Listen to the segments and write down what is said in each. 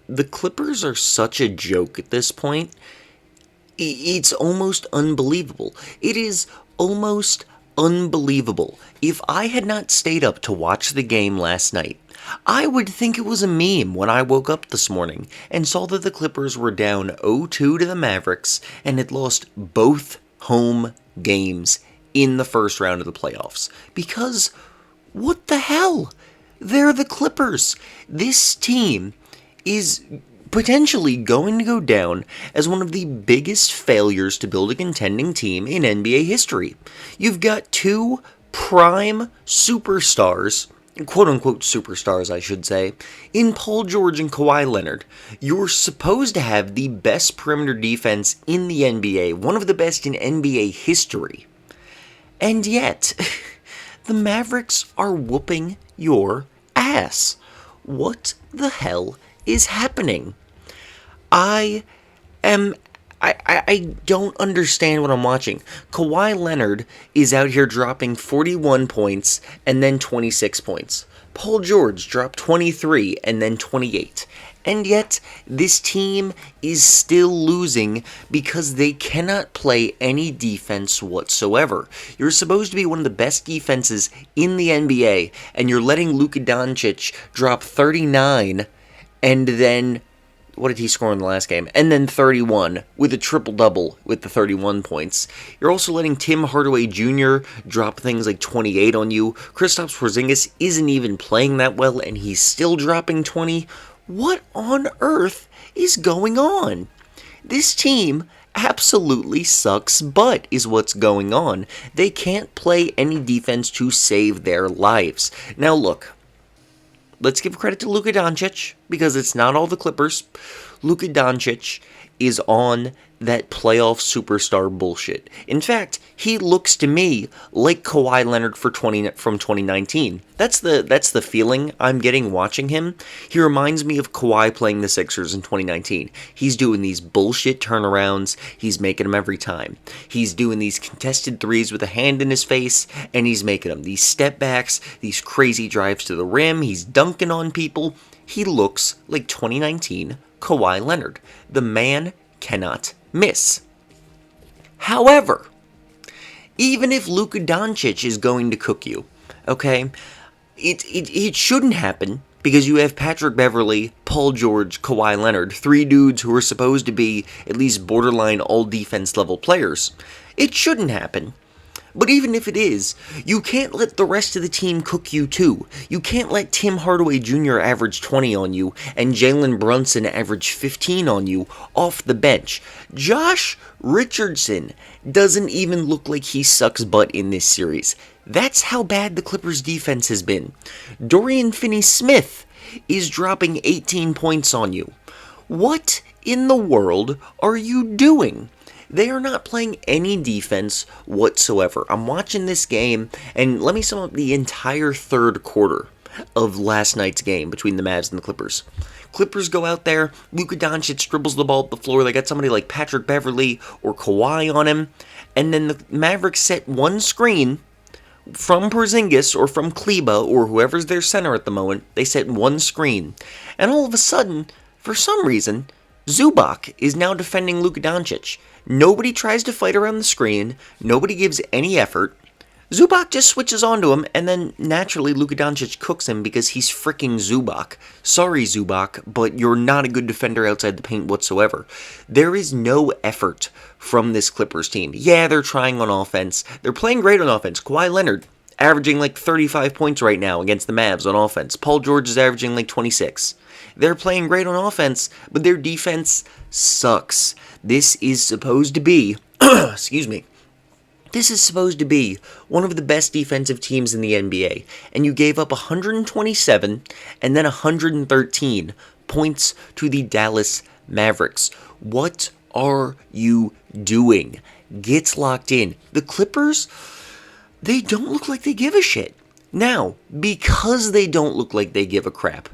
the Clippers are such a joke at this point. It's almost unbelievable. It is almost unbelievable. If I had not stayed up to watch the game last night, I would think it was a meme when I woke up this morning and saw that the Clippers were down 0-2 to the Mavericks and had lost both home games in the first round of the playoffs. Because, what the hell? They're the Clippers. This team is potentially going to go down as one of the biggest failures to build a contending team in NBA history. You've got two prime superstars, quote-unquote superstars, I should say, in Paul George and Kawhi Leonard. You're supposed to have the best perimeter defense in the NBA, one of the best in NBA history. And yet, the Mavericks are whooping your ass. What the hell is happening? I don't understand what I'm watching. Kawhi Leonard is out here dropping 41 points and then 26 points. Paul George dropped 23 and then 28. And yet, this team is still losing because they cannot play any defense whatsoever. You're supposed to be one of the best defenses in the NBA, and you're letting Luka Doncic drop 39 and then, what did he score in the last game? And then 31 with a triple-double with the 31 points. You're also letting Tim Hardaway Jr. drop things like 28 on you. Kristaps Porzingis isn't even playing that well, and he's still dropping 20. What on earth is going on? This team absolutely sucks butt is what's going on. They can't play any defense to save their lives. Now look, let's give credit to Luka Doncic, because it's not all the Clippers. Luka Doncic is on that playoff superstar bullshit. In fact, he looks to me like Kawhi Leonard from 2019. That's the feeling I'm getting watching him. He reminds me of Kawhi playing the Sixers in 2019. He's doing these bullshit turnarounds. He's making them every time. He's doing these contested threes with a hand in his face, and he's making them. These step backs, these crazy drives to the rim. He's dunking on people. He looks like 2019 Kawhi Leonard. The man cannot miss. However, even if Luka Doncic is going to cook you, okay, it shouldn't happen, because you have Patrick Beverley, Paul George, Kawhi Leonard, three dudes who are supposed to be at least borderline all-defense level players. It shouldn't happen. But even if it is, you can't let the rest of the team cook you too. You can't let Tim Hardaway Jr. average 20 on you and Jalen Brunson average 15 on you off the bench. Josh Richardson doesn't even look like he sucks butt in this series. That's how bad the Clippers defense has been. Dorian Finney-Smith is dropping 18 points on you. What in the world are you doing? They are not playing any defense whatsoever. I'm watching this game, and let me sum up the entire third quarter of last night's game between the Mavs and the Clippers. Clippers go out there, Luka Doncic dribbles the ball up the floor, they got somebody like Patrick Beverley or Kawhi on him, and then the Mavericks set one screen from Porzingis or from Kleba or whoever's their center at the moment. They set one screen, and all of a sudden, for some reason, Zubac is now defending Luka Doncic. Nobody tries to fight around the screen. Nobody gives any effort. Zubac just switches onto him, and then naturally Luka Doncic cooks him because he's freaking Zubac. Sorry, Zubac, but you're not a good defender outside the paint whatsoever. There is no effort from this Clippers team. Yeah, they're trying on offense. They're playing great on offense. Kawhi Leonard averaging like 35 points right now against the Mavs on offense. Paul George is averaging like 26. They're playing great on offense, but their defense sucks. This is supposed to be, excuse me, this is supposed to be one of the best defensive teams in the NBA, and you gave up 127 and then 113 points to the Dallas Mavericks. What are you doing? Get locked in. The Clippers, they don't look like they give a shit. Now, because they don't look like they give a crap,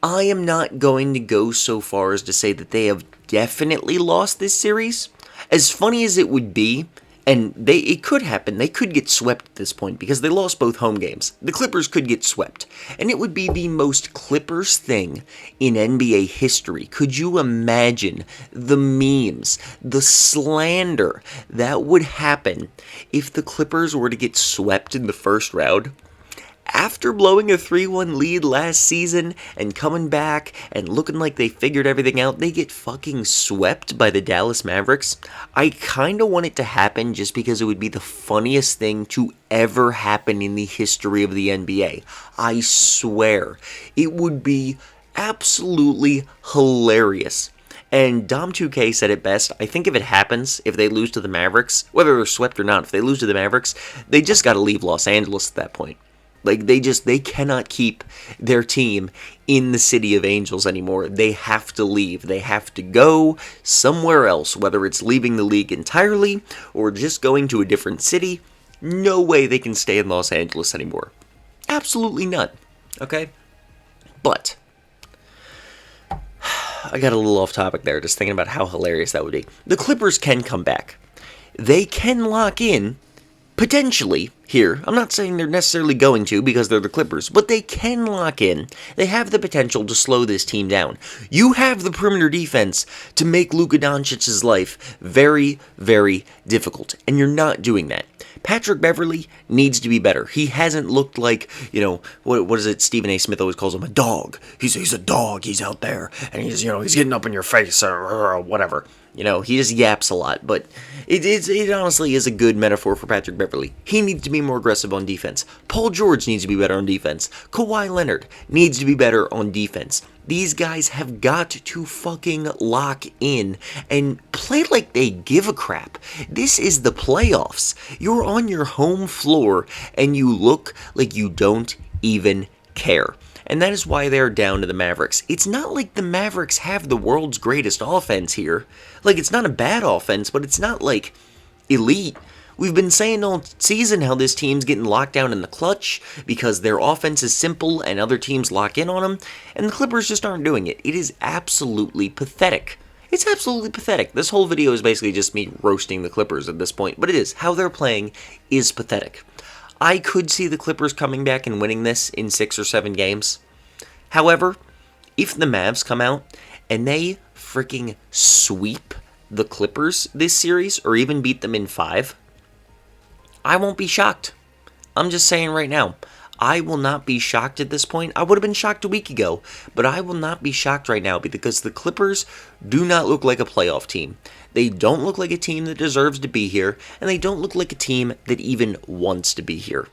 I am not going to go so far as to say that they have definitely lost this series. As funny as it would be And it could happen. They could get swept at this point because they lost both home games. The Clippers could get swept. And it would be the most Clippers thing in NBA history. Could you imagine the memes, the slander that would happen if the Clippers were to get swept in the first round? After blowing a 3-1 lead last season and coming back and looking like they figured everything out, they get fucking swept by the Dallas Mavericks. I kind of want it to happen just because it would be the funniest thing to ever happen in the history of the NBA. I swear. It would be absolutely hilarious. And Dom2K said it best. I think if it happens, if they lose to the Mavericks, whether they're swept or not, if they lose to the Mavericks, they just got to leave Los Angeles at that point. Like, they cannot keep their team in the City of Angels anymore. They have to leave. They have to go somewhere else, whether it's leaving the league entirely or just going to a different city. No way they can stay in Los Angeles anymore. Absolutely none. Okay? But I got a little off topic there, just thinking about how hilarious that would be. The Clippers can come back. They can lock in, potentially, here. I'm not saying they're necessarily going to because they're the Clippers, but they can lock in. They have the potential to slow this team down. You have the perimeter defense to make Luka Doncic's life very, very difficult, and you're not doing that. Patrick Beverley needs to be better. He hasn't looked like, what is it Stephen A. Smith always calls him? A dog. He's a dog. He's out there, and he's getting up in your face or whatever. He just yaps a lot, but it honestly is a good metaphor for Patrick Beverley. He needs to be more aggressive on defense. Paul George needs to be better on defense. Kawhi Leonard needs to be better on defense. These guys have got to fucking lock in and play like they give a crap. This is the playoffs. You're on your home floor and you look like you don't even care. And that is why they're down to the Mavericks. It's not like the Mavericks have the world's greatest offense here. Like, it's not a bad offense, but it's not, like, elite. We've been saying all season how this team's getting locked down in the clutch because their offense is simple and other teams lock in on them, and the Clippers just aren't doing it. It is absolutely pathetic. It's absolutely pathetic. This whole video is basically just me roasting the Clippers at this point, but it is. How they're playing is pathetic. I could see the Clippers coming back and winning this in 6 or 7 games. However, if the Mavs come out and they freaking sweep the Clippers this series, or even beat them in 5, I won't be shocked. I'm just saying right now, I will not be shocked at this point. I would have been shocked a week ago, but I will not be shocked right now because the Clippers do not look like a playoff team. They don't look like a team that deserves to be here, and they don't look like a team that even wants to be here.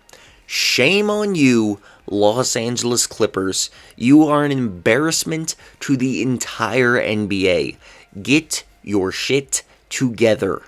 Shame on you, Los Angeles Clippers. You are an embarrassment to the entire NBA. Get your shit together.